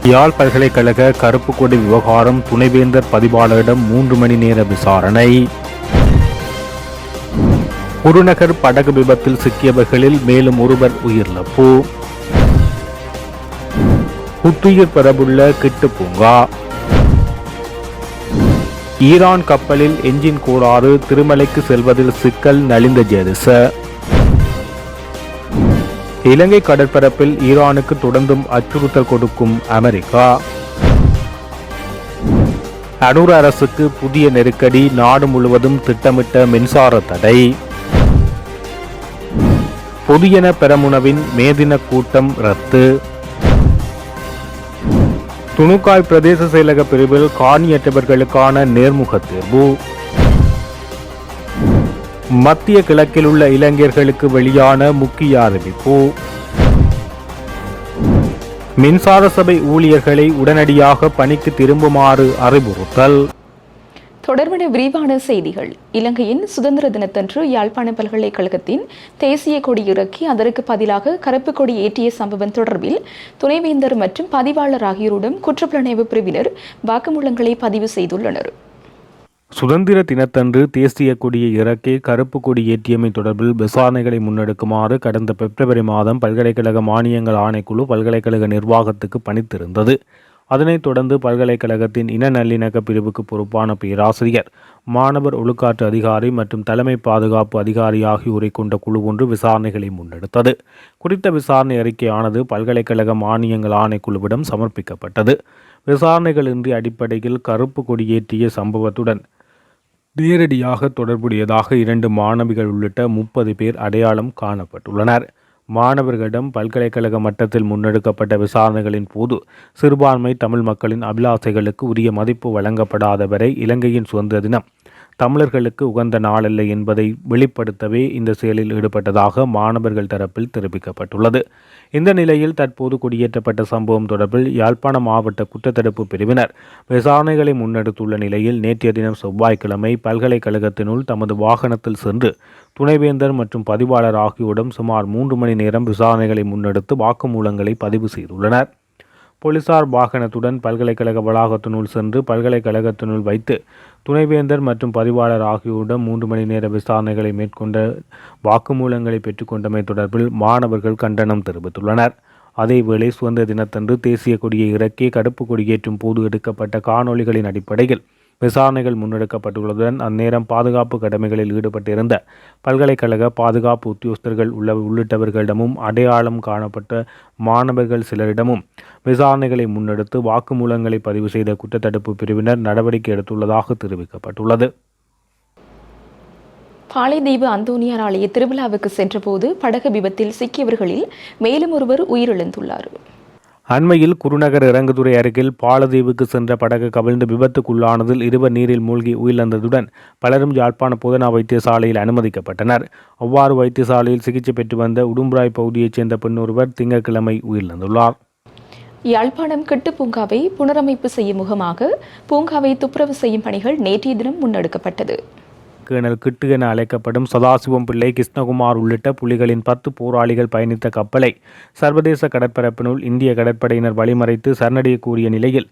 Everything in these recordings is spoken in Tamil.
யாழ் பல்கலைக்கழக கருப்பு கொடி விவகாரம் துணைவேந்தர் பதிவாளரிடம் 3 மணி நேர விசாரணை. குருநகர் படகு விபத்தில் சிக்கியவர்களில் மேலும் ஒருவர் உயிரிழப்பு. புத்துயிர் பெறவுள்ள கிட்டு பூங்கா. ஈரான் கப்பலில் என்ஜின் கோளாறு, திருமலைக்கு செல்வதில் சிக்கல், நலிந்த ஜேதிச. இலங்கை கடற்பரப்பில் ஈரானுக்கு தொடர்ந்தும் அச்சுறுத்தல் கொடுக்கும் அமெரிக்கா. அனூர் அரசுக்கு புதிய நெருக்கடி, நாடு முழுவதும் திட்டமிட்ட மின்சார தடை. பொதுஜன பெரமுனவின் மேதின கூட்டம் ரத்து. துணுக்காய் பிரதேச செயலக பிரிவில் காணியற்றவர்களுக்கான நேர்முக தேர்வு. மத்திய கிழக்கில் உள்ள இளைஞர்களுக்கு வெளியான முக்கிய அறிவிப்பு. மின்சார சபை ஊழியர்களை உடனடியாக பணிக்கு திரும்புமாறு அறிவுறுத்தல். தொடர்பான விரிவான செய்திகள். இலங்கையின் சுதந்திர தினத்தன்று யாழ்ப்பாண பல்கலைக்கழகத்தின் தேசிய கொடி இறக்கி அதற்கு பதிலாக கருப்பு கொடி ஏற்றிய சம்பவம் தொடர்பில் துணைவேந்தர் மற்றும் பதிவாளர் ஆகியோரிடம் குற்றப்புலனாய்வு பிரிவினர் வாக்குமூலங்களை பதிவு செய்துள்ளனர். சுதந்திர தினத்தன்று தேசிய கொடியை இறக்கி கருப்பு கொடி ஏற்றியமை தொடர்பில் விசாரணைகளை முன்னெடுக்குமாறு கடந்த பிப்ரவரி மாதம் பல்கலைக்கழக மானியங்கள் ஆணைக்குழு பல்கலைக்கழக நிர்வாகத்துக்கு பணித்திருந்தது. அதனைத் தொடர்ந்து பல்கலைக்கழகத்தின் இன நல்லிணக்க பிரிவுக்கு பொறுப்பான பேராசிரியர், மாணவர் ஒழுக்காற்று அதிகாரி மற்றும் தலைமை பாதுகாப்பு அதிகாரி ஆகியோரை கொண்ட குழு ஒன்று விசாரணைகளை முன்னெடுத்தது. குறித்த விசாரணை அறிக்கையானது பல்கலைக்கழக மானியங்கள் ஆணைக்குழுவிடம் சமர்ப்பிக்கப்பட்டது. விசாரணைகளின்றி அடிப்படையில் கருப்பு கொடியேற்றிய சம்பவத்துடன் நேரடியாக தொடர்புடையதாக 2 மாணவிகள் உள்ளிட்ட 30 பேர் அடையாளம் காணப்பட்டுள்ளனர். மாணவர்களிடம் பல்கலைக்கழக மட்டத்தில் முன்னெடுக்கப்பட்ட விசாரணைகளின் போது சிறுபான்மை தமிழ் மக்களின் அபிலாசைகளுக்கு உரிய மதிப்பு வழங்கப்படாத வரை இலங்கையின் சுதந்திர தினம் தமிழர்களுக்கு உகந்த நாளல்ல என்பதை வெளிப்படுத்தவே இந்த செயலில் ஈடுபட்டதாக மாணவர்கள் தரப்பில் தெரிவிக்கப்பட்டுள்ளது. இந்த நிலையில் தற்போது கொடியேற்றப்பட்ட சம்பவம் தொடர்பில் யாழ்ப்பாண மாவட்ட குற்றத்தடுப்பு பிரிவினர் விசாரணைகளை முன்னெடுத்துள்ள நிலையில் நேற்றைய தினம் செவ்வாய்க்கிழமை பல்கலைக்கழகத்தினுள் தமது வாகனத்தில் சென்று துணைவேந்தர் மற்றும் பதிவாளர் ஆகியோரிடம் சுமார் 3 மணி நேரம் விசாரணைகளை முன்னெடுத்து வாக்குமூலங்களை பதிவு செய்துள்ளனர். போலீசார் வாகனத்துடன் பல்கலைக்கழக வளாகத்தினுள் சென்று பல்கலைக்கழகத்தினுள் வைத்து துணைவேந்தர் மற்றும் பதிவாளர் ஆகியோரிடம் 3 மணி நேர விசாரணைகளை மேற்கொண்ட வாக்குமூலங்களை பெற்றுக்கொண்டமை தொடர்பில் மாணவர்கள் கண்டனம் தெரிவித்துள்ளனர். அதேவேளை சுதந்திர தினத்தன்று தேசிய கொடியை இறக்கி கருப்பு கொடியேற்றும் போது எடுக்கப்பட்ட காணொலிகளின் அடிப்படையில் விசாரணைகள் முன்னெடுக்கப்பட்டுள்ளதுடன் அந்நேரம் பாதுகாப்பு கடமைகளில் ஈடுபட்டிருந்த பல்கலைக்கழக பாதுகாப்பு உத்தியோகஸ்தர்கள் உள்ளிட்டவர்களிடமும் அடையாளம் காணப்பட்ட மாணவர்கள் சிலரிடமும் விசாரணைகளை முன்னெடுத்து வாக்குமூலங்களை பதிவு செய்த குற்றத்தடுப்பு பிரிவினர் நடவடிக்கை எடுத்துள்ளதாக தெரிவிக்கப்பட்டுள்ளது. பாளைதீவு அந்தோனியார் ஆலய திருவிழாவுக்கு சென்றபோது படகு விபத்தில் சிக்கியவர்களில் மேலும் ஒருவர் உயிரிழந்துள்ளார். அண்மையில் குருநகர் இறங்குதுறை அருகில் பாலதீவுக்கு சென்ற படகு கவிழ்ந்து விபத்துக்குள்ளானதில் 2 நீரில் மூழ்கி உயிரிழந்ததுடன் பலரும் யாழ்ப்பாண போதனா வைத்தியசாலையில் அனுமதிக்கப்பட்டனர். அவ்வாறு வைத்தியசாலையில் சிகிச்சை பெற்று வந்த உடும்புராய் பகுதியைச் சேர்ந்த பெண் ஒருவர் திங்கட்கிழமை உயிரிழந்துள்ளார். யாழ்ப்பாணம் கிட்டு பூங்காவை புனரமைப்பு செய்யும் முகமாக பூங்காவை துப்புரவு செய்யும் பணிகள் நேற்றைய தினம் முன்னெடுக்கப்பட்டது. கேணல் கிட்டு என அழைக்கப்படும் சதாசிவம் பிள்ளை, கிருஷ்ணகுமார் உள்ளிட்ட புலிகளின் 10 போராளிகள் பயணித்த கப்பலை சர்வதேச கடற்பரப்பினுள் இந்திய கடற்படையினர் வழிமறைத்து சரணடைய கூறிய நிலையில்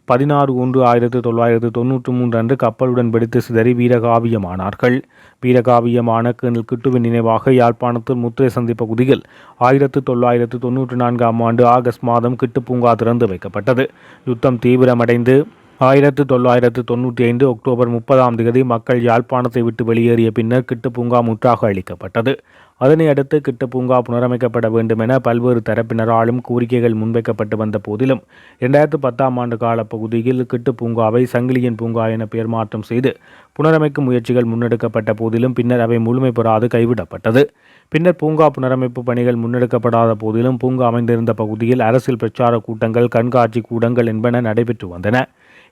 16/1/1993 அன்று கப்பலுடன் வெடித்து சிதறி வீரகாவியமானார்கள். வீரகாவியமான கேணல் கிட்டுவின் நினைவாக யாழ்ப்பாணத்தில் முத்திரை சந்தி பகுதியில் 1994 ஆண்டு ஆகஸ்ட் மாதம் கிட்டு பூங்கா திறந்து வைக்கப்பட்டது. யுத்தம் தீவிரமடைந்து 1995 அக்டோபர் 30 மக்கள் யாழ்ப்பாணத்தை விட்டு வெளியேறிய பின்னர் கிட்டு பூங்கா முற்றாக அளிக்கப்பட்டது. அதனை அடுத்து கிட்டு பூங்கா புனரமைக்கப்பட வேண்டும் என பல்வேறு தரப்பினராலும் கோரிக்கைகள் முன்வைக்கப்பட்டு வந்த போதிலும் 2010 ஆண்டு கால பகுதியில் கிட்டு பூங்காவை சங்கிலியன் பூங்கா என பெயர் மாற்றம் செய்து புனரமைக்கும் முயற்சிகள் முன்னெடுக்கப்பட்ட போதிலும் பின்னர் அவை முழுமை பெறாது கைவிடப்பட்டது. பின்னர் பூங்கா புனரமைப்பு பணிகள் முன்னெடுக்கப்படாத போதிலும் பூங்கா அமைந்திருந்த பகுதியில் அரசியல் பிரச்சார கூட்டங்கள், கண்காட்சி கூடங்கள் என்பன நடைபெற்று வந்தன.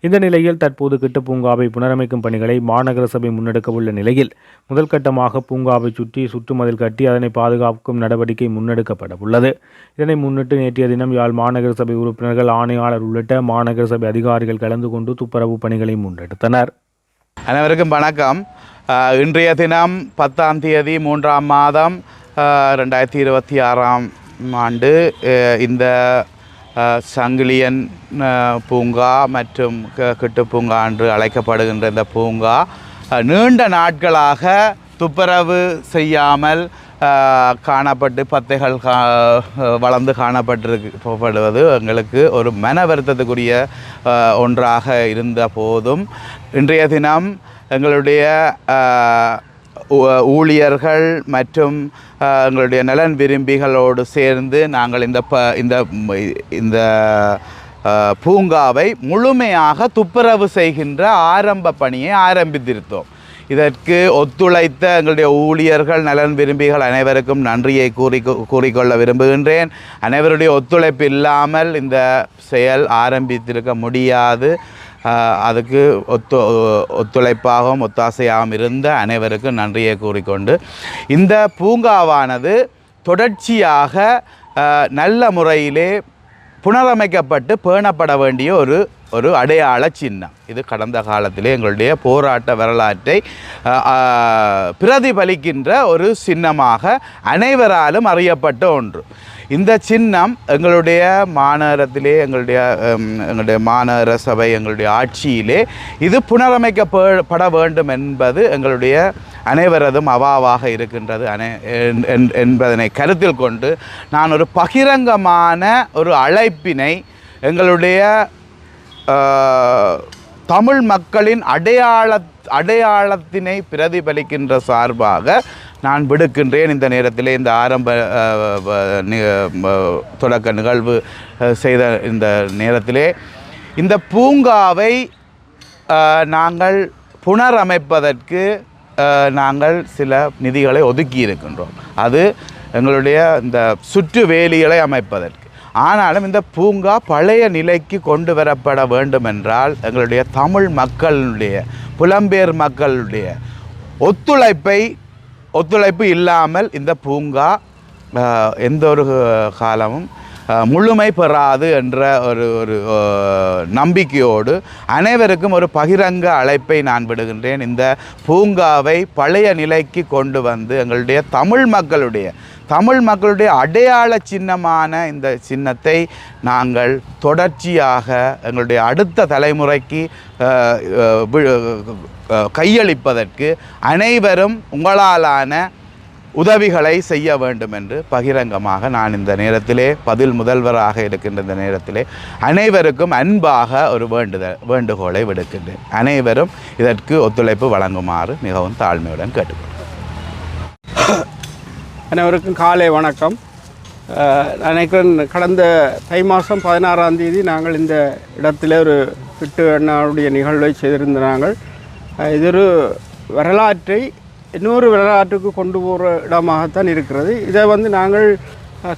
இந்த நிலையில் தற்போது கிட்டு பூங்காவை புனரமைக்கும் பணிகளை மாநகர சபை முன்னெடுக்க உள்ள நிலையில் முதல் கட்டமாக பூங்காவை சுற்றி சுற்றுமதில் கட்டி அதனை பாதுகாக்கும் நடவடிக்கை முன்னெடுக்கப்பட உள்ளது. இதனை முன்னிட்டு நேற்றைய தினம் யாழ் மாநகர சபை உறுப்பினர்கள், ஆணையாளர் உள்ளிட்ட மாநகர சபை அதிகாரிகள் கலந்து கொண்டு துப்புரவு பணிகளை முன்னெடுத்தனர். அனைவருக்கும் வணக்கம். இன்றைய தினம் 10ஆம் தேதி 3ஆம் மாதம் 2026ஆம் ஆண்டு இந்த சங்கிலியன் பூங்கா மற்றும் கிட்டு பூங்கா என்று அழைக்கப்படுகின்ற இந்த பூங்கா நீண்ட நாட்களாக துப்புரவு செய்யாமல் காணப்பட்டு பத்தைகள் வளர்ந்து காணப்பட்டிருக்கப்படுவது எங்களுக்கு ஒரு மன வருத்தத்துக்குரிய ஒன்றாக இருந்த போதும் இன்றைய தினம் எங்களுடைய ஊழியர்கள் மற்றும் எங்களுடைய நலன் விரும்பிகளோடு சேர்ந்து நாங்கள் இந்த பூங்காவை முழுமையாக துப்புரவு செய்கின்ற ஆரம்ப பணியை ஆரம்பித்திருந்தோம். இதற்கு ஒத்துழைத்த எங்களுடைய ஊழியர்கள் நலன் விரும்பிகள் அனைவருக்கும் நன்றியை கூறிக்கொள்ள விரும்புகின்றேன். அனைவருடைய ஒத்துழைப்பு இல்லாமல் இந்த செயல் ஆரம்பித்திருக்க முடியாது. அதுக்கு ஒத்துழைப்பாகவும் ஒத்தாசையாகவும் இருந்த அனைவருக்கும் நன்றியை கூறிக்கொண்டு இந்த பூங்காவானது தொடர்ச்சியாக நல்ல முறையிலே புனரமைக்கப்பட்டு பேணப்பட வேண்டிய ஒரு அடையாள சின்னம். இது கடந்த காலத்திலே எங்களுடைய போராட்ட வரலாற்றை பிரதிபலிக்கின்ற ஒரு சின்னமாக அனைவராலும் அறியப்பட்ட ஒன்று. இந்த சின்னம் எங்களுடைய மாநகரத்திலே எங்களுடைய மாநகர சபை எங்களுடைய ஆட்சியிலே இது புனரமைக்கப்பட வேண்டும் என்பது எங்களுடைய அனைவரதும் அவாவாக இருக்கின்றது என்பதனை கருத்தில் கொண்டு நான் ஒரு பகிரங்கமான ஒரு அழைப்பினை எங்களுடைய தமிழ் மக்களின் அடையாளத்தினை பிரதிபலிக்கின்ற சார்பாக நான் விடுக்கின்றேன். இந்த நேரத்தில் இந்த ஆரம்ப தொடக்க நிகழ்வு செய்த இந்த நேரத்திலே இந்த பூங்காவை நாங்கள் புனரமைப்பதற்கு நாங்கள் சில நிதிகளை ஒதுக்கி இருக்கின்றோம். அது எங்களுடைய இந்த சுற்று வேலிகளை அமைப்பதற்கு. ஆனாலும் இந்த பூங்கா பழைய நிலைக்கு கொண்டு வரப்பட வேண்டும் என்றால் எங்களுடைய தமிழ் மக்களுடைய புலம்பெயர் மக்களுடைய ஒத்துழைப்பு இல்லாமல் இந்த பூங்கா எந்த ஒரு காலமும் முழுமை பெறாது என்ற ஒரு நம்பிக்கையோடு அனைவருக்கும் ஒரு பகிரங்க அழைப்பை நான் விடுகின்றேன். இந்த பூங்காவை பழைய நிலைக்கு கொண்டு வந்து எங்களுடைய தமிழ் மக்களுடைய அடையாள சின்னமான இந்த சின்னத்தை நாங்கள் தொடர்ச்சியாக எங்களுடைய அடுத்த தலைமுறைக்கு கையளிப்பதற்கு அனைவரும் உங்களாலான உதவிகளை செய்ய வேண்டும் என்று பகிரங்கமாக நான் இந்த நேரத்திலே பதில் முதல்வராக இருக்கின்ற இந்த நேரத்திலே அனைவருக்கும் அன்பாக ஒரு வேண்டுகோளை விடுக்கின்றேன். அனைவரும் இதற்கு ஒத்துழைப்பு வழங்குமாறு மிகவும் தாழ்மையுடன் கேட்டுக்கொள்கிறேன். அனைவருக்கும் காலை வணக்கம். நினைக்கிறேன் கடந்த தை மாதம் 16ஆம் தேதி நாங்கள் இந்த இடத்துல ஒரு கிட்டு அண்ணாவுடைய நிகழ்வை செய்திருந்த நாங்கள் இது ஒரு வரலாற்றை இன்னொரு வரலாற்றுக்கு கொண்டு போகிற இடமாகத்தான் இருக்கிறது. இதை நாங்கள்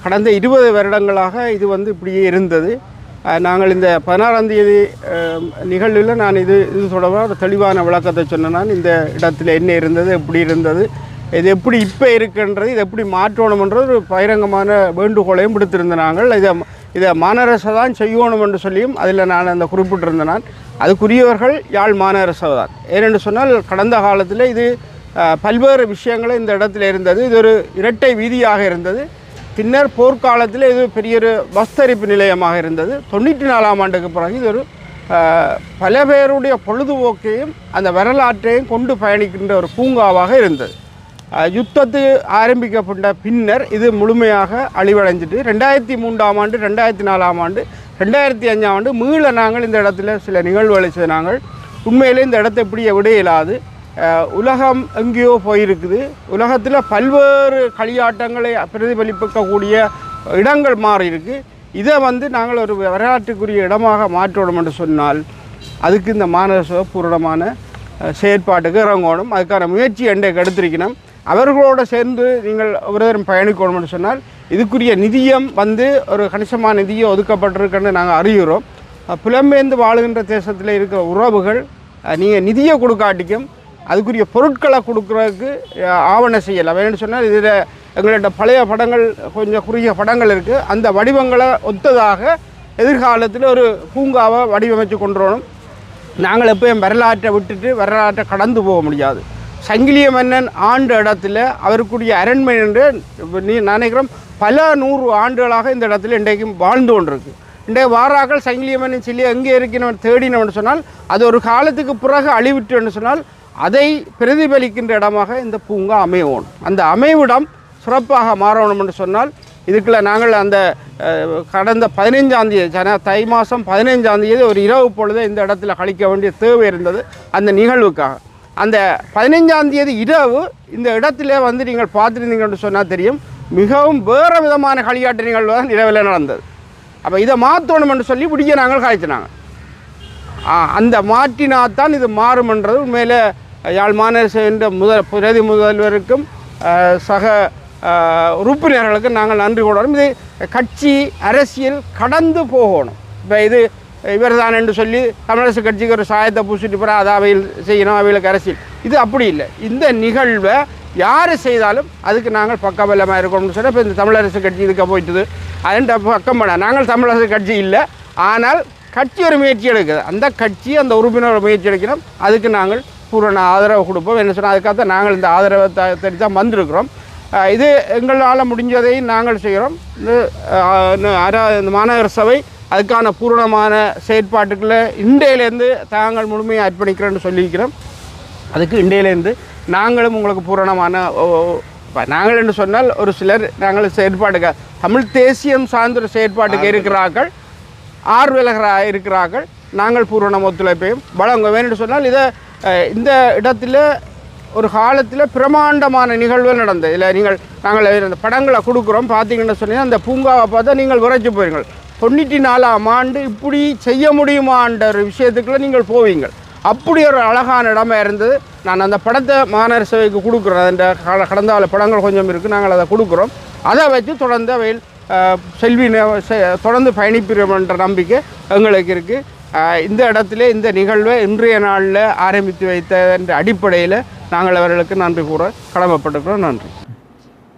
கடந்த 20 வருடங்களாக இது இப்படியே இருந்தது. நாங்கள் இந்த 16ஆம் தேதி நிகழ்வில் நான் இது தொடர்பாக ஒரு தெளிவான விளக்கத்தை சொன்னேன். இந்த இடத்துல என்ன இருந்தது, எப்படி இருந்தது, இது எப்படி இப்போ இருக்குன்றது, இது எப்படி மாற்றணுமன்றது ஒரு பகிரங்கமான வேண்டுகோளையும் விடுத்திருந்த நாங்கள். இதை மாநகரசை தான் செய்யணும் என்று சொல்லியும் அதில் நான் அந்த குறிப்பிட்டிருந்தேன். நான் அதுக்குரியவர்கள் யாழ் மாநகரசை தான். ஏனென்று சொன்னால் கடந்த காலத்தில் இது பல்வேறு விஷயங்கள் இந்த இடத்துல இருந்தது. இது ஒரு இரட்டை வீதியாக இருந்தது. பின்னர் போர்க்காலத்தில் இது பெரிய ஒரு பஸ்தரிப்பு நிலையமாக இருந்தது. 94ஆம் ஆண்டுக்கு பிறகு இது ஒரு பல பேருடைய பொழுதுபோக்கையும் அந்த வரலாற்றையும் கொண்டு பயணிக்கின்ற ஒரு பூங்காவாக இருந்தது. யுத்தத்து ஆரம்பிக்கப்பட்ட பின்னர் இது முழுமையாக அழிவடைஞ்சிட்டு 2003ஆம் ஆண்டு 2004ஆம் ஆண்டு 2005ஆம் ஆண்டு மீள நாங்கள் இந்த இடத்துல சில நிகழ்வுகளை செய்த நாங்கள் உண்மையிலே இந்த இடத்தை எப்படி விட இயலாது. உலகம் எங்கேயோ போயிருக்குது. உலகத்தில் பல்வேறு களியாட்டங்களை பிரதிபலிக்கக்கூடிய இடங்கள் மாறி இருக்குது. இதை நாங்கள் ஒரு வரலாற்றுக்குரிய இடமாக மாற்றணும் என்று சொன்னால் அதுக்கு இந்த மாநகர பூரணமான செயற்பாட்டுக்கு இறங்கணும். அதுக்கான முயற்சி இன்றைக்கு எடுத்திருக்கணும். அவர்களோடு சேர்ந்து நீங்கள் ஒருவரும் பயணிக்கணும் என்று சொன்னால் இதுக்குரிய நிதியம் ஒரு கணிசமான நிதியம் ஒதுக்கப்பட்டிருக்குன்னு நாங்கள் அறிகிறோம். புலம்பெயர்ந்து வாழுகின்ற தேசத்தில் இருக்கிற உறவுகள் நீங்கள் நிதியை கொடுக்காட்டிக்கும் அதுக்குரிய பொருட்களை கொடுக்குறதுக்கு ஆவணம் செய்யலாம். வேணும்னு சொன்னால் இதில் எங்கள்கிட்ட பழைய படங்கள் கொஞ்சம் குறுகிய படங்கள் இருக்குது. அந்த வடிவங்களை ஒத்ததாக எதிர்காலத்தில் ஒரு பூங்காவை வடிவமைச்சு கொண்டு வரணும். நாங்கள் எப்போயும் வரலாற்றை விட்டுட்டு வரலாற்றை கடந்து போக முடியாது. சங்கிலிய மன்னன் ஆண்டு இடத்துல அவருக்குரிய அரண்மனை என்று நினைக்கிறோம் பல 100 ஆண்டுகளாக இந்த இடத்துல இன்றைக்கும் வாழ்ந்து கொண்டிருக்கு. இன்றைய வாராக்கள் சங்கிலியம்மனின் சிலையை எங்கே இருக்கணும் தேடினோம்னு சொன்னால் அது ஒரு காலத்துக்கு பிறகு அழிவிட்டுன்னு சொன்னால் அதை பிரதிபலிக்கின்ற இடமாக இந்த பூங்கா அமையணும். அந்த அமைவிடம் சிறப்பாக மாறணும் என்று சொன்னால் இதுக்குள்ள நாங்கள் அந்த கடந்த 15ஆம் தேதி தை மாதம் 15ஆம் தேதி ஒரு இரவு பொழுது இந்த இடத்துல கழிக்க வேண்டிய தேவை இருந்தது அந்த நிகழ்வுக்காக. அந்த 15ஆம் தேதி இரவு இந்த இடத்துல வந்து நீங்கள் பார்த்துருந்தீங்கன்னு சொன்னால் தெரியும், மிகவும் வேறு விதமான களியாட்டு நிகழ்வு தான் இரவில் நடந்தது. அப்போ இதை மாற்றணும் என்று சொல்லி பிடிக்க நாங்கள் காய்ச்சினாங்க. அந்த மாற்றினாத்தான் இது மாறும்ன்றது உண்மையில் யாழ் மாநகர பிரதி முதல்வருக்கும் சக உறுப்பினர்களுக்கு நாங்கள் நன்றி கூடணும். இது கட்சி அரசியல் கடந்து போகணும். இப்போ இது இவர் தான் என்று சொல்லி தமிழரசு கட்சிக்கு ஒரு சாயத்தை பூசிட்டு போகிற அதை அவையில் செய்யணும், அவைகளுக்கு அரசியல். இது அப்படி இல்லை. இந்த நிகழ்வை யார் செய்தாலும் அதுக்கு நாங்கள் பக்கபலமாக இருக்கணும்னு சொன்னால் இப்போ இந்த தமிழரசு கட்சி இதுக்கு போயிட்டுது அதுன்ற பக்கம் பண்ண நாங்கள் தமிழரசு கட்சி இல்லை, ஆனால் கட்சி ஒரு முயற்சி எடுக்குது. அந்த கட்சி அந்த உறுப்பினர் முயற்சி எடுக்கணும், அதுக்கு நாங்கள் பூரண ஆதரவு கொடுப்போம். என்ன சொன்னால் அதுக்காக தான் நாங்கள் இந்த ஆதரவை தேடி தான் வந்திருக்கிறோம். இது எங்களால் முடிஞ்சதையும் நாங்கள் செய்கிறோம். இந்த மாநகர சபை அதுக்கான பூரணமான செயற்பாட்டுக்களை இன்றையிலேருந்து தாங்கள் முழுமையாக அர்ப்பணிக்கிறோன்னு சொல்லியிருக்கிறோம். அதுக்கு இன்றையிலேருந்து நாங்களும் உங்களுக்கு பூரணமான நாங்கள் என்று சொன்னால் ஒரு சிலர் நாங்கள் செயற்பாட்டுக்கு தமிழ் தேசியம் சார்ந்த ஒரு செயற்பாட்டுக்கு இருக்கிறார்கள், ஆர்வலர்களாக இருக்கிறார்கள். நாங்கள் பூரண ஒத்துழைப்பையும் வழங்க வேண்டும் சொன்னால் இதை இந்த இடத்துல ஒரு காலத்தில் பிரமாண்டமான நிகழ்வுகள் நடந்தது. இல்லை நாங்கள் இந்த படங்களை கொடுக்குறோம் பார்த்தீங்கன்னு சொன்னீங்கன்னா அந்த பூங்காவை பார்த்தா நீங்கள் விரைச்சி போவீங்கள். 94ஆம் ஆண்டு இப்படி செய்ய முடியுமான்ற ஒரு விஷயத்துக்குள்ளே நீங்கள் போவீங்கள். அப்படி ஒரு அழகான இடமா இருந்தது. நான் அந்த படத்தை மாநகர சபைக்கு கொடுக்குறோம். அந்த கடந்த கால படங்கள் கொஞ்சம் இருக்குது, நாங்கள் அதை கொடுக்குறோம். அதை வச்சு தொடர்ந்து அவையில் செல்வி தொடர்ந்து பயணிப்பிடும் என்ற நம்பிக்கை எங்களுக்கு இருக்குது. இந்த இடத்துல இந்த நிகழ்வை இன்றைய நாளில் ஆரம்பித்து வைத்த என்ற அடிப்படையில் நாங்கள் அவர்களுக்கு நன்றி கூற கடமைப்பட்டிருக்கிறோம். நன்றி.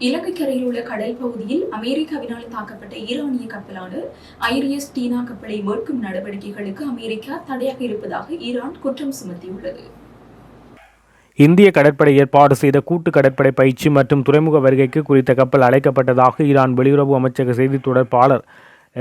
இலங்கைக்கரையில் உள்ள கடல் பகுதியில் அமெரிக்காவினால் தாக்கப்பட்ட ஈரானிய கப்பலான ஐரிஸ் டீனா கப்பலை மீட்கும் நடவடிக்கைகளுக்கு அமெரிக்கா தடையாக இருப்பதாக ஈரான் குற்றம் சுமத்தியுள்ளது. இந்திய கடற்படை ஏற்பாடு செய்த கூட்டு கடற்படை பயிற்சி மற்றும் துறைமுக வருகைக்கு குறித்த கப்பல் அழைக்கப்பட்டதாக ஈரான் வெளியுறவு அமைச்சக செய்தி தொடர்பாளர்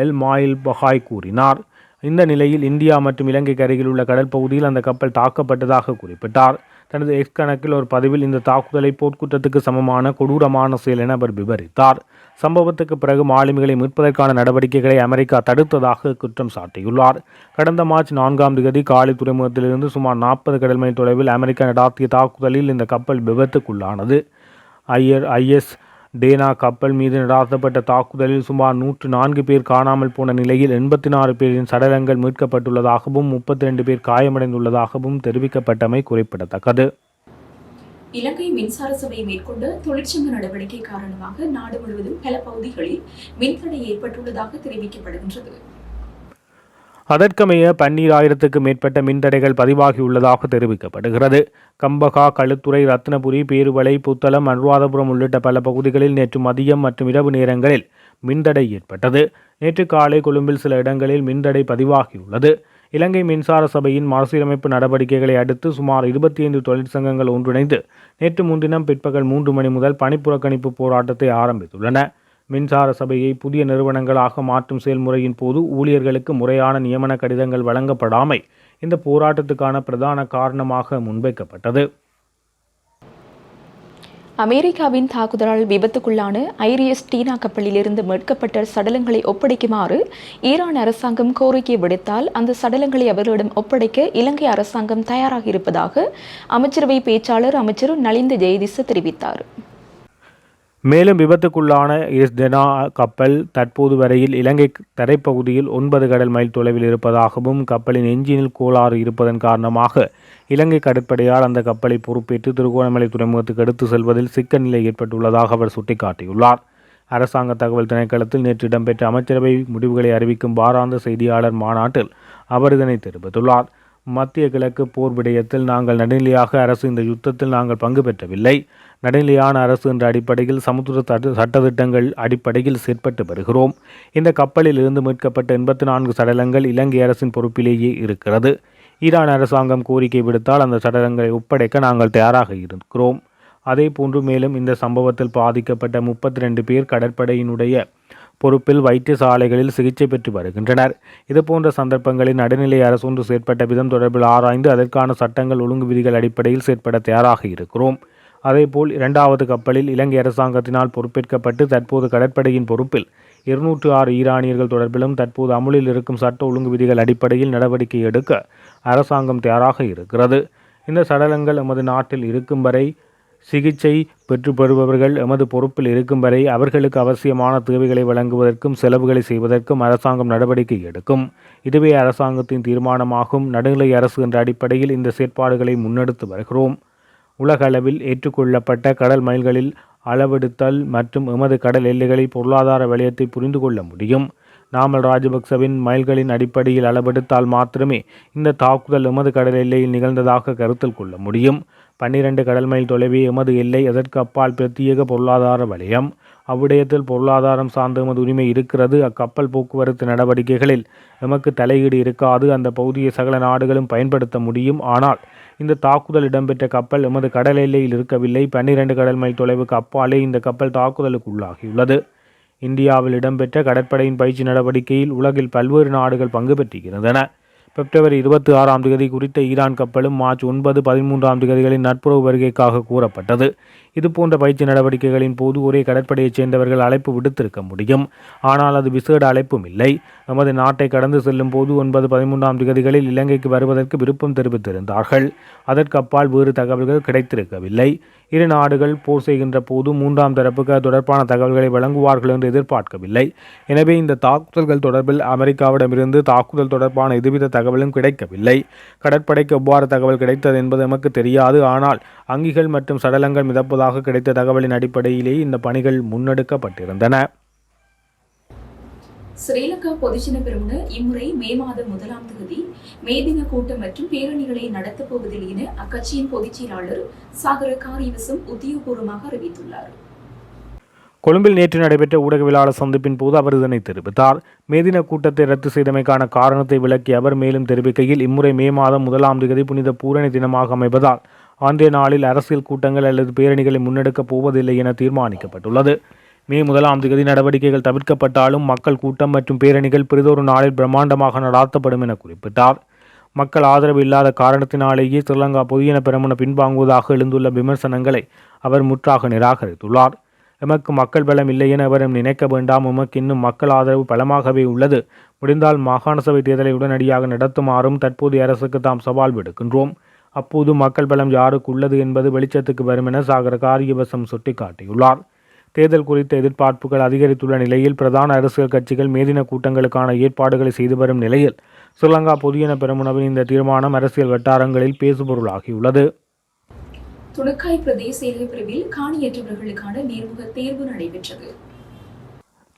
எல் மாயில் பஹாய் கூறினார். இந்த நிலையில் இந்தியா மற்றும் இலங்கைக்கு அருகில் உள்ள கடல் பகுதியில் அந்த கப்பல் தாக்கப்பட்டதாக குறிப்பிட்டார். தனது எக்ஸ் கணக்கில் ஒரு பதிவில் இந்த தாக்குதலை போர்க்குற்றத்துக்கு சமமான கொடூரமான செயல் என அவர் விவரித்தார். சம்பவத்துக்கு பிறகு மாலுமிகளை மீட்பதற்கான நடவடிக்கைகளை அமெரிக்கா தடுத்ததாக குற்றம் சாட்டியுள்ளார். கடந்த மார்ச் 4ஆம் தேதி காலி துறைமுகத்திலிருந்து சுமார் 40 கடல் மைல் தொலைவில் அமெரிக்கா நடாத்திய தாக்குதலில் இந்த கப்பல் விபத்துக்குள்ளானது. ஐஎஸ் டேனா கப்பல் மீது நடாத்தப்பட்ட தாக்குதலில் சுமார் 104 பேர் காணாமல் போன நிலையில் 84 பேரின் சடலங்கள் மீட்கப்பட்டுள்ளதாகவும் 32 பேர் காயமடைந்துள்ளதாகவும் தெரிவிக்கப்பட்டமை குறிப்பிடத்தக்கது. இலங்கை மின்சார சபை மேற்கொண்ட தொழிற்சங்க நடவடிக்கை காரணமாக நாடு முழுவதும் பல பகுதிகளில் மின்தடை ஏற்பட்டுள்ளதாக தெரிவிக்கப்படுகின்றது. அதற்கமைய 12,000க்கு மேற்பட்ட மின்தடைகள் பதிவாகியுள்ளதாக தெரிவிக்கப்படுகிறது. கம்பகா, களுத்துறை, ரத்னபுரி, பேருவளை, புத்தளம், அனுராதபுரம் உள்ளிட்ட பல பகுதிகளில் நேற்று மதியம் மற்றும் இரவு நேரங்களில் மின்தடை ஏற்பட்டது. நேற்று காலை கொழும்பில் சில இடங்களில் மின்தடை பதிவாகியுள்ளது. இலங்கை மின்சார சபையின் மறுசீரமைப்பு நடவடிக்கைகளை அடுத்து சுமார் 25 தொழிற்சங்கங்கள் ஒன்றிணைந்து நேற்று முன்தினம் பிற்பகல் 3 மணி முதல் பணிப்புறக்கணிப்பு போராட்டத்தை ஆரம்பித்துள்ளன. மின்சார சபையை புதிய நிறுவனங்களாக மாற்றும் செயல்முறையின் போது ஊழியர்களுக்கு முறையான நியமன கடிதங்கள் வழங்கப்படாமை இந்த போராட்டத்துக்கான பிரதான காரணமாக முன்வைக்கப்பட்டது. அமெரிக்காவின் தாக்குதலால் விபத்துக்குள்ளான ஐரிஸ் டீனா கப்பலிலிருந்து மீட்கப்பட்ட சடலங்களை ஒப்படைக்குமாறு ஈரான் அரசாங்கம் கோரிக்கை விடுத்தால் அந்த சடலங்களை அவர்களிடம் ஒப்படைக்க இலங்கை அரசாங்கம் தயாராக இருப்பதாக அமைச்சரவை பேச்சாளர் அமைச்சர் நலிந்த ஜெயதிச தெரிவித்தார். மேலும் விபத்துக்குள்ளான டெனா கப்பல் தற்போது வரையில் இலங்கை தரைப்பகுதியில் 9 கடல் மைல் தொலைவில் இருப்பதாகவும் கப்பலின் என்ஜினில் கோளாறு இருப்பதன் காரணமாக இலங்கை கடற்படையால் அந்த கப்பலை பொறுப்பேற்று திருகோணமலை துறைமுகத்துக்கு எடுத்து செல்வதில் சிக்கல் நிலை ஏற்பட்டுள்ளதாக அவர் சுட்டிக்காட்டியுள்ளார். அரசாங்க தகவல் திணைக்களத்தில் நேற்று இடம்பெற்ற அமைச்சரவை முடிவுகளை அறிவிக்கும் வாராந்த செய்தியாளர் மாநாட்டில் அவர் இதனை தெரிவித்துள்ளார். மத்திய கிழக்கு போர் விடயத்தில் நாங்கள் நடுநிலையாக அரசு இந்த யுத்தத்தில் நாங்கள் பங்கு பெற்றவில்லை. நடுநிலையான அரசு என்ற அடிப்படையில் சமுத்திர சட்டத்திட்டங்கள் அடிப்படையில் செயற்பட்டு வருகிறோம். இந்த கப்பலில் இருந்து மீட்கப்பட்ட 84 சடலங்கள் இலங்கை அரசின் பொறுப்பிலேயே இருக்கிறது. ஈரான் அரசாங்கம் கோரிக்கை விடுத்தால் அந்த சடலங்களை ஒப்படைக்க நாங்கள் தயாராக இருக்கிறோம். அதே போன்று மேலும் இந்த சம்பவத்தில் பாதிக்கப்பட்ட 32 பேர் கடற்படையினுடைய பொறுப்பில் வைத்தியசாலைகளில் சிகிச்சை பெற்று வருகின்றனர். இதுபோன்ற சந்தர்ப்பங்களில் நடுநிலை அரசொன்று செயற்பட்ட விதம் தொடர்பில் ஆராய்ந்து அதற்கான சட்டங்கள் ஒழுங்கு விதிகள் அடிப்படையில் செயற்பட தயாராக இருக்கிறோம். அதேபோல் 2வது கப்பலில் இலங்கை அரசாங்கத்தினால் பொறுப்பேற்கப்பட்டு தற்போது கடற்படையின் பொறுப்பில் 206 ஈரானியர்கள் தொடர்பிலும் தற்போது அமுலில் இருக்கும் சட்ட ஒழுங்கு விதிகள் அடிப்படையில் நடவடிக்கை எடுக்க அரசாங்கம் தயாராக இருக்கிறது. இந்த சடலங்கள் எமது நாட்டில் இருக்கும் வரை, சிகிச்சை பெற்று பெறுபவர்கள் எமது பொறுப்பில் இருக்கும் வரை அவர்களுக்கு அவசியமான தேவைகளை வழங்குவதற்கும் செலவுகளை செய்வதற்கும் அரசாங்கம் நடவடிக்கை எடுக்கும். இதுவே அரசாங்கத்தின் தீர்மானமாகும். நடுநிலை அரசு என்ற அடிப்படையில் இந்த செயற்பாடுகளை முன்னெடுத்து வருகிறோம். உலக அளவில் ஏற்றுக்கொள்ளப்பட்ட கடல் மைல்களில் அளவெடுத்தல் மற்றும் எமது கடல் எல்லைகளில் பொருளாதார வலயத்தை புரிந்து கொள்ள முடியும். நாமல் ராஜபக்சவின் மைல்களின் அடிப்படையில் அளவெடுத்தால் மாத்திரமே இந்த தாக்குதல் எமது கடல் எல்லையில் நிகழ்ந்ததாக கருத்தில் கொள்ள முடியும். 12 கடல் மைல் தொலைவே எமது எல்லை. அதற்கு அப்பால் பிரத்யேக பொருளாதார வலயம். அவ்விடயத்தில் பொருளாதாரம் சார்ந்த எமது உரிமை இருக்கிறது. அக்கப்பல் போக்குவரத்து நடவடிக்கைகளில் எமக்கு தலையீடு இருக்காது. அந்த பகுதியை சகல நாடுகளும் பயன்படுத்த முடியும். ஆனால் இந்த தாக்குதல் இடம்பெற்ற கப்பல் எமது கடல் எல்லையில் இருக்கவில்லை. 12 கடல் மைல் தொலைவுக்கு அப்பாலே இந்த கப்பல் தாக்குதலுக்கு உள்ளாகியுள்ளது. இந்தியாவில் இடம்பெற்ற கடற்படையின் பயிற்சி நடவடிக்கையில் உலகில் பல்வேறு நாடுகள் பங்கு பெற்றிருந்தன. பிப்ரவரி 26ஆம் தேதி குறித்த ஈரான் கப்பலும் மார்ச் 9, 13ஆம் தேதிகளின் நட்புறவு வருகைக்காக கூறப்பட்டது. இதுபோன்ற பயிற்சி நடவடிக்கைகளின் போது ஒரே கடற்படையைச் சேர்ந்தவர்கள் அழைப்பு விடுத்திருக்க முடியும். ஆனால் அது விசேட அழைப்பும் இல்லை. நமது நாட்டை கடந்து செல்லும் போது 9, 13ஆம் தேதிகளில் இலங்கைக்கு வருவதற்கு விருப்பம் தெரிவித்திருந்தார்கள். அதற்கு அப்பால் வேறு தகவல்கள் கிடைத்திருக்கவில்லை. இரு நாடுகள் போர் செய்கின்ற போது 3ஆம் தரப்புக்கு தொடர்பான தகவல்களை வழங்குவார்கள் என்று எதிர்பார்க்கவில்லை. எனவே இந்த தாக்குதல்கள் தொடர்பில் அமெரிக்காவிடமிருந்து தாக்குதல் தொடர்பான எதுவித தகவலும் கிடைக்கவில்லை. கடற்படைக்கு எவ்வாறு தகவல் கிடைத்தது என்பது நமக்கு தெரியாது. ஆனால் அங்கிகள் மற்றும் சடலங்கள் மிதப்பதாக கிடைத்த தகவலின் அடிப்படையிலேயே இந்த பணிகள் முன்னெடுக்கப்பட்டிருந்தன. ஸ்ரீலங்கா பொதுஜன பெரமுன இம்முறை மே மாதம் 1ஆம் தேதி மே தின கூட்டம் மற்றும் பேரணிகளை நடத்தப் போவதில்லை என அக்கட்சியின் பொதுச் செயலாளர் சாகர காரியவசம் உத்தியோகபூர்வமாக அறிவித்துள்ளார். கொழும்பில் நேற்று நடைபெற்ற ஊடகவியலாளர் சந்திப்பின் போது அவர் இதனை தெரிவித்தார். மே தின கூட்டத்தை ரத்து செய்தமைக்கான காரணத்தை விளக்கிய அவர் மேலும் தெரிவிக்கையில், இம்முறை மே மாதம் 1ஆம் தேதி புனித பூரணி தினமாக அமைவதால் அன்றைய நாளில் அரசியல் கூட்டங்கள் அல்லது பேரணிகளை முன்னெடுக்கப் போவதில்லை என தீர்மானிக்கப்பட்டுள்ளது. மே 1ஆம் தேதி நடவடிக்கைகள் தவிர்க்கப்பட்டாலும் மக்கள் கூட்டம் மற்றும் பேரணிகள் பிறிதொரு நாளில் பிரம்மாண்டமாக நடாத்தப்படும் என குறிப்பிட்டார். மக்கள் ஆதரவு இல்லாத காரணத்தினாலேயே ஸ்ரீலங்கா பொதுஜன பெரமுன பின்வாங்குவதாக எழுந்துள்ள விமர்சனங்களை அவர் முற்றாக நிராகரித்துள்ளார். எமக்கு மக்கள் பலம் இல்லை என அவரும் நினைக்க வேண்டாம். எமக்கு இன்னும் மக்கள் ஆதரவு பலமாகவே உள்ளது. முடிந்தால் மாகாண சபை தேர்தலை உடனடியாக நடத்துமாறும் தற்போதைய அரசுக்கு தாம் சவால் விடுக்கின்றோம். அப்போது மக்கள் பலம் யாருக்கு உள்ளது என்பது வெளிச்சத்துக்கு வரும் என சாகர காரியவசம் சுட்டிக்காட்டியுள்ளார். தேர்தல் குறித்த எதிர்பார்ப்புகள் அதிகரித்துள்ள நிலையில் பிரதான அரசியல் கட்சிகள் மேதின கூட்டங்களுக்கான ஏற்பாடுகளை செய்து வரும் நிலையில் ஸ்ரீலங்கா பொதுஜன பெரமுனவின் இந்த தீர்மானம் அரசியல் வட்டாரங்களில் பேசுபொருளாகியுள்ளது. துணுக்காய் பிரதேச செயலக பிரிவில் காணியற்றவர்களுக்கான நேர்முக தேர்வு நடைபெற்றது.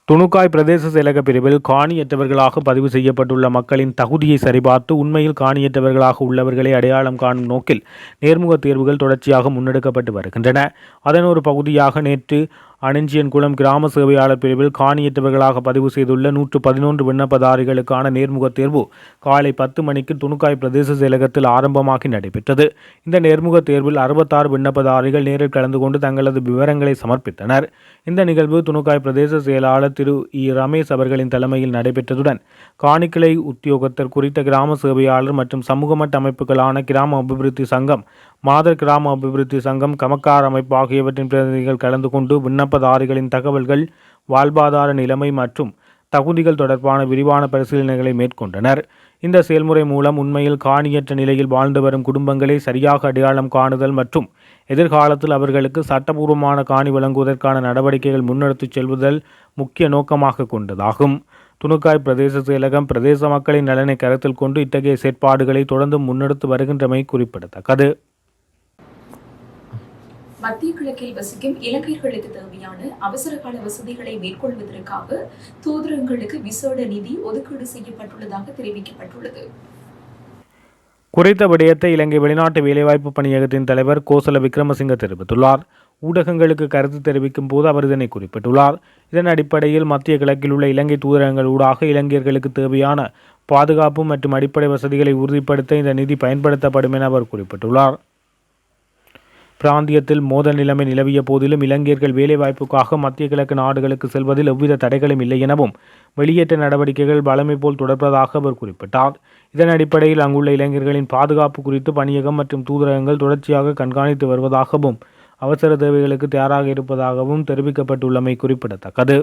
துணுக்காய் பிரதேச செயலக பிரிவில் காணியற்றவர்களாக பதிவு செய்யப்பட்டுள்ள மக்களின் தகுதியை சரிபார்த்து உண்மையில் காணியற்றவர்களாக உள்ளவர்களை அடையாளம் காணும் நோக்கில் நேர்முக தேர்வுகள் தொடர்ச்சியாக முன்னெடுக்கப்பட்டு வருகின்றன. அதன் ஒரு பகுதியாக நேற்று அனஞ்சியன்குளம் கிராம சேவையாளர் பிரிவில் காணியற்றவர்களாக பதிவு செய்துள்ள 111 விண்ணப்பதாரிகளுக்கான நேர்முக தேர்வு காலை 10 மணிக்கு துணுக்காய் பிரதேச செயலகத்தில் ஆரம்பமாகி நடைபெற்றது. இந்த நேர்முக தேர்வில் 66 விண்ணப்பதாரிகள் நேரில் கலந்து கொண்டு தங்களது விவரங்களை சமர்ப்பித்தனர். இந்த நிகழ்வு துணுக்காய் பிரதேச செயலாளர் திரு இ. ரமேஷ் அவர்களின் தலைமையில் நடைபெற்றதுடன் காணிக்கிளை உத்தியோகத்தர் குறித்த கிராம சேவையாளர் மற்றும் சமூக மட்ட அமைப்புகளான கிராம அபிவிருத்தி சங்கம், மாதர் கிராம அபிவிருத்தி சங்கம், கமக்கார் அமைப்பு ஆகியவற்றின் பிரதிநிதிகள் கலந்து கொண்டு விண்ணப்பதாரிகளின் தகவல்கள், வாழ்வாதார நிலைமை மற்றும் தகுதிகள் தொடர்பான விரிவான பரிசீலனைகளை மேற்கொண்டனர். இந்த செயல்முறை மூலம் உண்மையில் காணியற்ற நிலையில் வாழ்ந்து வரும் குடும்பங்களை சரியாக அடையாளம் காணுதல் மற்றும் எதிர்காலத்தில் அவர்களுக்கு சட்டபூர்வமான காணி வழங்குவதற்கான நடவடிக்கைகள் முன்னெடுத்துச் செல்வதல் முக்கிய நோக்கமாக கொண்டதாகும். துணுக்காய் பிரதேச செயலகம் பிரதேச மக்களின் நலனை கருத்தில் கொண்டு இத்தகைய செயற்பாடுகளை தொடர்ந்து முன்னெடுத்து வருகின்றமை குறிப்பிடத்தக்கது. மத்திய கிழக்கில் வசிக்கும் இலங்கையர்களுக்கு தேவையான அவசரகால வசதிகளை மேற்கொள்வதற்காக தூதரங்களுக்கு விசேட நிதி ஒதுக்கீடு செய்யப்பட்டுள்ளதாக தெரிவிக்கப்பட்டுள்ளது. குறித்த விடயத்தை இலங்கை வெளிநாட்டு வேலைவாய்ப்பு பணியகத்தின் தலைவர் கோசல விக்ரமசிங்க தெரிவித்துள்ளார். ஊடகங்களுக்கு கருத்து தெரிவிக்கும் போது அவர் இதனை குறிப்பிட்டுள்ளார். இதன் அடிப்படையில் மத்திய கிழக்கில் உள்ள இலங்கை தூதரகங்கள் ஊடாக இலங்கையர்களுக்கு தேவையான பாதுகாப்பு மற்றும் அடிப்படை வசதிகளை உறுதிப்படுத்த இந்த நிதி பயன்படுத்தப்படும் என அவர் குறிப்பிட்டுள்ளார். பிராந்தியத்தில் மோதல் நிலைமை நிலவிய போதிலும் இலங்கையர்கள் வேலைவாய்ப்புக்காக மத்திய கிழக்கு நாடுகளுக்கு செல்வதில் எவ்வித தடைகளும் இல்லை எனவும் வெளியேற்ற நடவடிக்கைகள் வழமை போல் தொடர்வதாக அவர் குறிப்பிட்டார். இதன் அடிப்படையில் அங்குள்ள இளைஞர்களின் பாதுகாப்பு குறித்து பணியகம் மற்றும் தூதரகங்கள் தொடர்ச்சியாக கண்காணித்து வருவதாகவும் அவசர தேவைகளுக்கு தயாராக இருப்பதாகவும் தெரிவிக்கப்பட்டுள்ளமை குறிப்பிடத்தக்கது.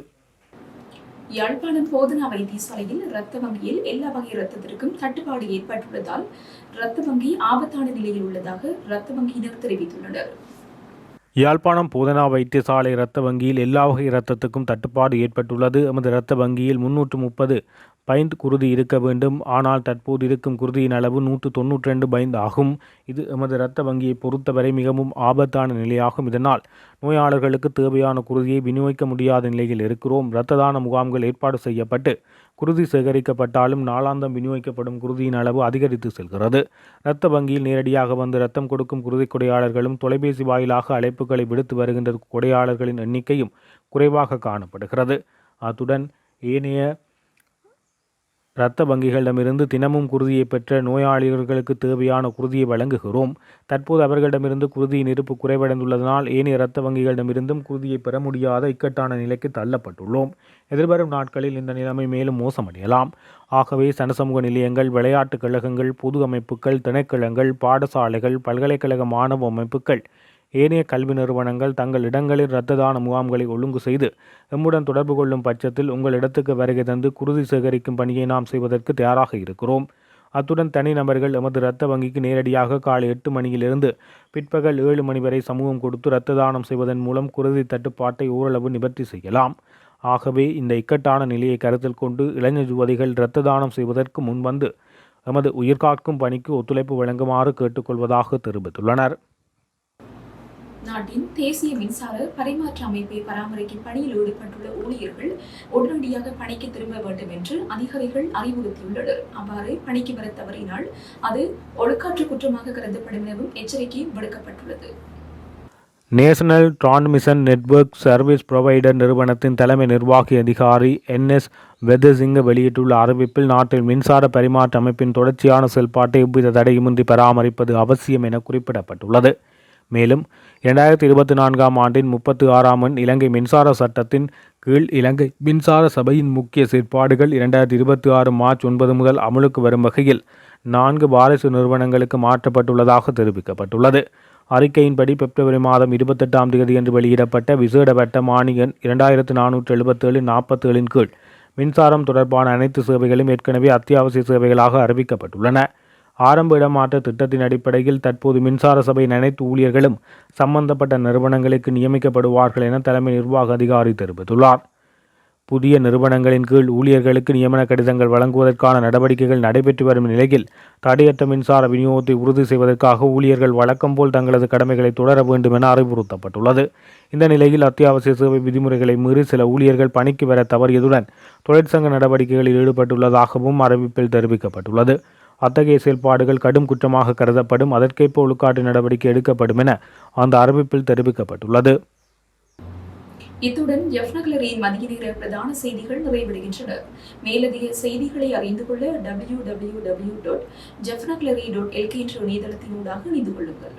யாழ்ப்பாணம் போதனா வைத்தியசாலையில் இரத்த வங்கியில் எல்லா வகை இரத்தத்திற்கும் தட்டுப்பாடு ஏற்பட்டுள்ளதால் இரத்த வங்கி ஆபத்தான நிலையில் உள்ளதாக இரத்த வங்கியினர் தெரிவித்துள்ளனர். யாழ்ப்பாணம் போதனா வைத்தியசாலை இரத்த வங்கியில் எல்லா வகை இரத்தத்துக்கும் தட்டுப்பாடு ஏற்பட்டுள்ளது. எமது இரத்த வங்கியில் 330 பைண்ட் குருதி இருக்க வேண்டும். ஆனால் தற்போது இருக்கும் குருதியின் அளவு 192 பைண்ட் ஆகும். இது எமது இரத்த வங்கியை பொறுத்தவரை மிகவும் ஆபத்தான நிலையாகும். இதனால் நோயாளர்களுக்கு தேவையான குருதியை விநியோகிக்க முடியாத நிலையில் இருக்கிறோம். இரத்த தான முகாம்கள் ஏற்பாடு செய்யப்பட்டு குருதி சேகரிக்கப்பட்டாலும் நாளாந்தம் விநியோகிக்கப்படும் குருதியின் அளவு அதிகரித்து செல்கிறது. இரத்த வங்கியில் நேரடியாக வந்து இரத்தம் கொடுக்கும் குருதி கொடையாளர்களும் தொலைபேசி வாயிலாக அழைப்புகளை விடுத்து வருகின்ற கொடையாளர்களின் எண்ணிக்கையும் குறைவாக காணப்படுகிறது. அத்துடன் ஏனைய இரத்த வங்கிகளிடமிருந்து தினமும் குருதியை பெற்ற நோயாளிகளுக்கு தேவையான குருதியை வழங்குகிறோம். தற்போது அவர்களிடமிருந்து குருதியின் இருப்பு குறைவடைந்துள்ளதனால் ஏனைய இரத்த வங்கிகளிடமிருந்தும் குருதியை பெற முடியாத இக்கட்டான நிலைக்கு தள்ளப்பட்டுள்ளோம். எதிர்வரும் நாட்களில் இந்த நிலைமை மேலும் மோசமடையலாம். ஆகவே சனசமூக நிலையங்கள், விளையாட்டுக் கழகங்கள், பொது அமைப்புகள், திணைக்களங்கள், பாடசாலைகள், பல்கலைக்கழக மாணவ அமைப்புகள், ஏனைய கல்வி நிறுவனங்கள் தங்கள் இடங்களில் இரத்த தான முகாம்களை ஒழுங்கு செய்து எம்முடன் தொடர்பு கொள்ளும் பட்சத்தில் உங்கள் இடத்துக்கு வருகை தந்து குருதி சேகரிக்கும் பணியை நாம் செய்வதற்கு தயாராக இருக்கிறோம். அத்துடன் தனிநபர்கள் எமது இரத்த வங்கிக்கு நேரடியாக காலை 8 மணியிலிருந்து பிற்பகல் 7 மணி வரை சமூகம் கொடுத்து இரத்த தானம் செய்வதன் மூலம் குருதி தட்டுப்பாட்டை ஓரளவு நிவர்த்தி செய்யலாம். ஆகவே இந்த இக்கட்டான நிலையை கருத்தில் கொண்டு இளைஞர் யுவதிகள் இரத்த தானம் செய்வதற்கு முன்வந்து எமது உயிர்காக்கும் பணிக்கு ஒத்துழைப்பு வழங்குமாறு கேட்டுக்கொள்வதாக தெரிவித்துள்ளனர். நாட்டின் தேசிய மின்சார பரிமாற்ற அமைப்பை பராமரிக்கும் பணியில் ஈடுபட்டுள்ள ஊழியர்கள் உடனடியாக பணிக்கு திரும்ப வேண்டும் என்று அதிகாரிகள் அறிவுறுத்தியுள்ளனர். அவ்வாறு பணிக்கு வர தவறினால் அது ஒழுக்காற்று குற்றமாக கருதப்படும் எனவும் எச்சரிக்கை விடுக்கப்பட்டுள்ளது. National transmission network service provider நிறுவனத்தின் தலைமை நிர்வாகி அதிகாரி NS வெதசிங்க வெளியிட்டுள்ள அறிவிப்பில் நாட்டில் மின்சார பரிமாற்ற அமைப்பின் தொடர்ச்சியான செயல்பாட்டை எவ்வித தடையுமின்றி பராமரிப்பது அவசியம் என குறிப்பிடப்பட்டுள்ளது. மேலும் 2024ஆம் ஆண்டின் 36ஆம் எண் இலங்கை மின்சார சட்டத்தின் கீழ் இலங்கை மின்சார சபையின் முக்கிய செயற்பாடுகள் 2026 மார்ச் 9 முதல் அமுலுக்கு வரும் வகையில் 4 வாரிசு நிறுவனங்களுக்கு மாற்றப்பட்டுள்ளதாக தெரிவிக்கப்பட்டுள்ளது. அறிக்கையின்படி பிப்ரவரி மாதம் 28ஆம் தேதியன்று வெளியிடப்பட்ட விசேட வட்ட மானி எண் 2477/47 கீழ் மின்சாரம் தொடர்பான அனைத்து சேவைகளும் ஏற்கனவே அத்தியாவசிய சேவைகளாக அறிவிக்கப்பட்டுள்ளன. ஆரம்ப இடமாற்ற திட்டத்தின் அடிப்படையில் தற்போது மின்சார சபையின் அனைத்து ஊழியர்களும் சம்பந்தப்பட்ட நிறுவனங்களுக்கு நியமிக்கப்படுவார்கள் என தலைமை நிர்வாக அதிகாரி தெரிவித்துள்ளார். புதிய நிறுவனங்களின் கீழ் ஊழியர்களுக்கு நியமன கடிதங்கள் வழங்குவதற்கான நடவடிக்கைகள் நடைபெற்று வரும் நிலையில் தடையற்ற மின்சார விநியோகத்தை உறுதி செய்வதற்காக ஊழியர்கள் வழக்கம் போல் தங்களது கடமைகளை தொடர வேண்டும் என அறிவுறுத்தப்பட்டுள்ளது. இந்த நிலையில் அத்தியாவசிய சேவை விதிமுறைகளை மீறி சில ஊழியர்கள் பணிக்கு வர தவறியதுடன் தொழிற்சங்க நடவடிக்கைகளில் ஈடுபட்டுள்ளதாகவும் அறிவிப்பில் தெரிவிக்கப்பட்டுள்ளது. அத்தகைய செயல்பாடுகள் கடும் குற்றமாக கருதப்படும். அதற்கேற்ப ஒழுக்காற்று நடவடிக்கை எடுக்கப்படும் என அந்த அறிவிப்பில் தெரிவிக்கப்பட்டுள்ளது. இத்துடன் ஜெஃப்னக்லரியின் மதிய நேர பிரதான செய்திகள் நிறைவடைகின்றன. மேலதிக செய்திகளை அறிந்து கொள்ள www.jeffnaclery.lk என்ற இணையதளத்தினூடாக இணைந்து கொள்ளுங்கள்.